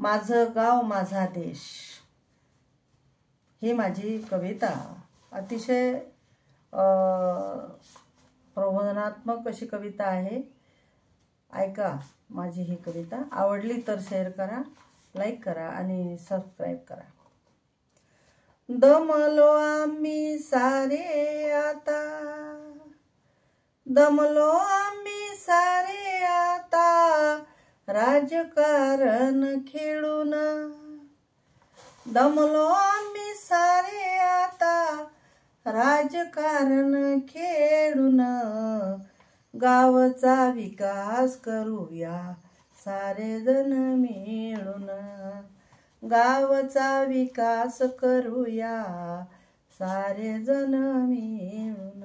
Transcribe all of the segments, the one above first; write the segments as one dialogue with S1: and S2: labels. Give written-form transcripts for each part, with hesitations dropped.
S1: माझं गाव माझा देश ही माझी कविता अतिशय प्रबोधनात्मक अशी कविता आहे। ऐका माझी ही कविता। आवडली तर शेअर करा, लाईक करा आणि सबस्क्राईब करा। दमलो आम्ही सारे आता, दमलो आम्ही सारे आता, राजकारण खेळून। दमलो आम्ही सारे आता, राजकारण खेळून। गावचा विकास करूया सारे जण मिळून। गावचा विकास करूया सारे जण मिळून।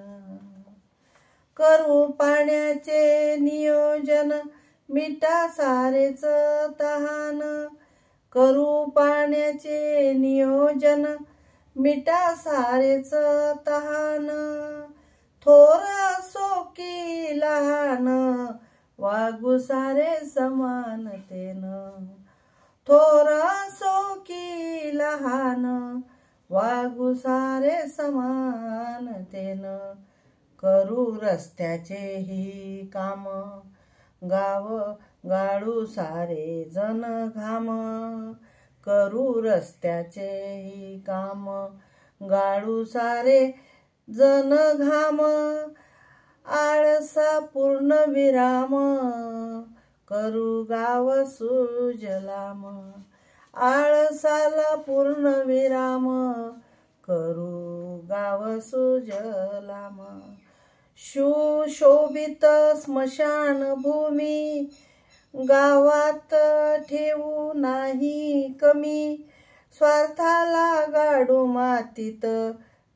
S1: करू पाण्याचे नियोजन, मिटा सारेच तहान। करू पाण्याचे नियोजन, मिटा सारेच तहान। थोर असो की लहान, वागू सारे समानतेनं। थोर असो की लहान, वागू सारे समानतेनं। करू रस्त्याचे ही काम, गाव गाळू सारे जण घाम। करू रस्त्याचे ही काम, गाळू सारे जण घाम। आळसा पूर्ण विराम, करू गाव सुजलाम। आळसाला पूर्ण विराम, करू गाव सुजलाम। सुशोभित स्मशान भूमी, गावात ठेवू नाही कमी। स्वार्थाला गाडू मातीत,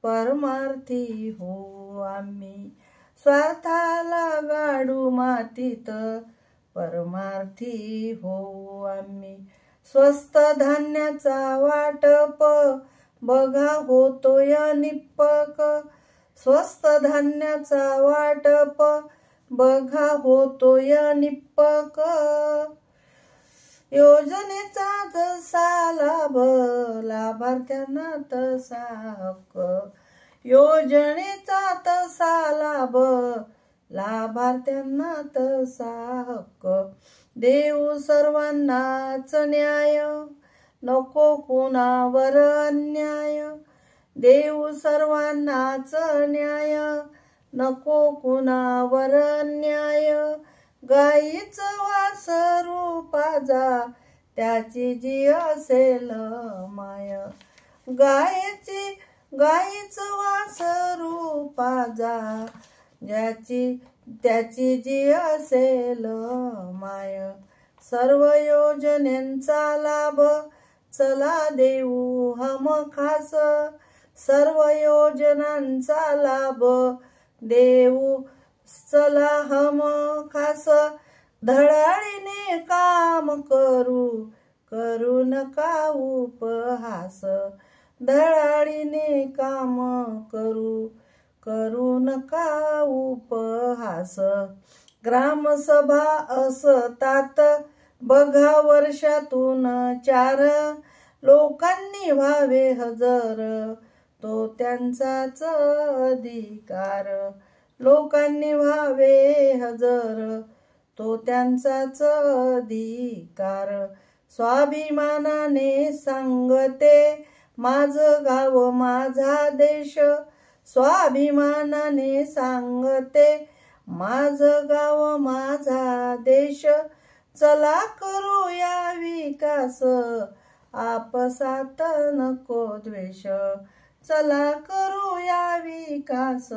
S1: परमार्थी हो आम्ही। स्वार्थाला गाडू मातीत, परमार्थी हो आम्ही। स्वस्त धान्याचा वाटप, बघा होतोय निप्पक। स्वस्त धान्याचा वाटप, बघा होतोय निप्पक। योजनेचा जसा लाभ, लाभार्थ्यांना तसा हक्क। योजनेचा तसा लाभ, लाभार्थ्यांना तसा हक्क। देऊ सर्वांनाच न्याय, नको कुणावर अन्याय। देऊ सर्वांनाच न्याय, नको कुणावर अन्याय। गाईचं वासरू पाजा, त्याची जी असेल माय। गाईचं वासरू पाजा, त्याची जी असेल माय। सर्व योजनेचा लाभ, चला देऊ हमखास। सर्व योजनांचा लाभ, देऊ चला हमखास। धडाडीने काम करू, करू नका उपहास। धडाडीने काम करू, करू नका उपहास। ग्रामसभा असतात बघा वर्षातून 4, लोकांनी व्हावे हजर, तो त्यांचाच अधिकार। लोकांनी व्हावे हजर, तो त्यांचाच अधिकार। स्वाभिमानाने सांगते, माझं गाव माझा देश। स्वाभिमानाने सांगते, माझं गाव माझा देश। चला करूया विकास, आपसात नको द्वेष। चला करूया विकास,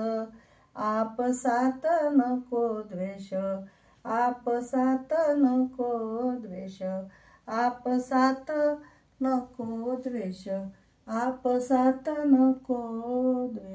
S1: आपसात नको द्वेष। आपसात नको द्वेष, आपसात नको द्वेष, आपसात नको द्वेष।